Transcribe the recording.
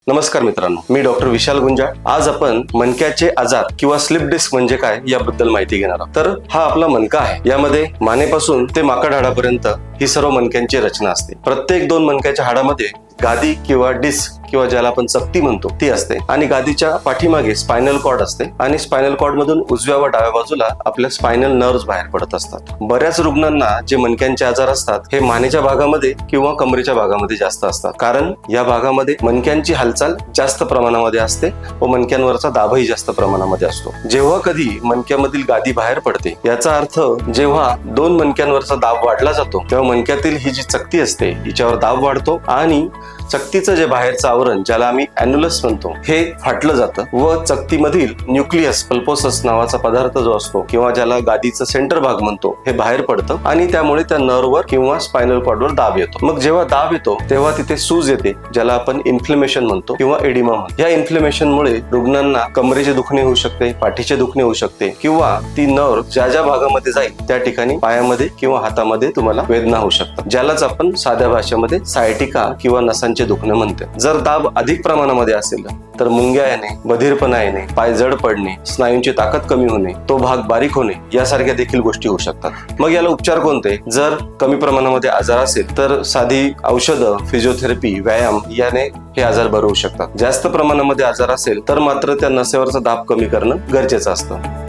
नमस्कार मित्रांनो, मी डॉक्टर विशाल गुंजाळ. आज आपण मणक्याचे आजार किंवा स्लिप डिस्क म्हणजे काय याबद्दल माहिती घेणार आहोत. तर हा आपला मणका आहे. यामध्ये मानेपासून ते माकड हाडापर्यंत ही सर्व मणक्यांची रचना असते. प्रत्येक दोन मणक्याच्या हाडामध्ये गादी किंवा डिस्क किंवा ज्याला आपण चकती म्हणतो ती असते आणि गादीच्या पाठीमागे स्पायनल कॉर्ड असते आणि स्पायनल कॉर्ड मधून उजव्या व डाव्या बाजूला आपल्या स्पायनल नर्व्स बाहेर पडत असतात. बऱ्याच रुग्णांना जे मणक्यांचे आजार असतात हे मानेच्या भागामध्ये किंवा कमरेच्या भागामध्ये जास्त असतात, कारण या भागामध्ये मणक्यांची हालचाल जास्त प्रमाणामध्ये असते व मणक्यांवरचा दाबही जास्त प्रमाणामध्ये असतो. जेव्हा कधी मणक्यामधील गादी बाहेर पडते याचा अर्थ जेव्हा दोन मणक्यांवरचा दाब वाढला जातो तेव्हा मणक्यातील ही जी चकती असते हिच्यावर दाब वाढतो आणि चकतीचं जे बाहेरचं आवरण ज्याला आम्ही ॲन्युलस म्हणतो हे फाटलं जातं व चकतीमधील न्यूक्लियस पल्पोसस नावाचा पदार्थ जो असतो किंवा ज्याला गादीचं सेंटर भाग म्हणतो हे बाहेर पडतं आणि त्यामुळे त्या नर्ववर किंवा स्पायनल कॉर्डवर दाब येतो. मग जेव्हा दाब येतो तेव्हा तिथे सूज येते ज्याला आपण इन्फ्लेमेशन म्हणतो किंवा एडिमा म्हणतो. या इन्फ्लेमेशनमुळे रुग्णांना कमरेचे दुखणे होऊ शकते, पाठीचे दुखणे होऊ शकते किंवा ती नर्व ज्या ज्या भागामध्ये जाईल त्या ठिकाणी पायामध्ये किंवा हातामध्ये तुम्हाला वेदना होऊ शकतात, ज्यालाच आपण साध्या भाषेमध्ये सायटिका किंवा नसांचे दुखणे म्हणते. जर दाब अधिक प्रमाणामध्ये असेल तर मुंग्या येणे, बधिरपणा येणे, पाय जड पडणे, स्नायूंची ताकद कमी होणे, तो भाग बारीक होणे यासारख्या देखील गोष्टी होऊ शकतात. मग याला उपचार कोणते? जर कमी प्रमाणामध्ये आजार असेल तर साधी औषधं, फिजिओथेरपी, व्यायाम याने हे आजार बरे होऊ शकतात. जास्त प्रमाणामध्ये आजार असेल तर मात्र त्या नसेवरचा दाब कमी करणं गरजेचं असतं.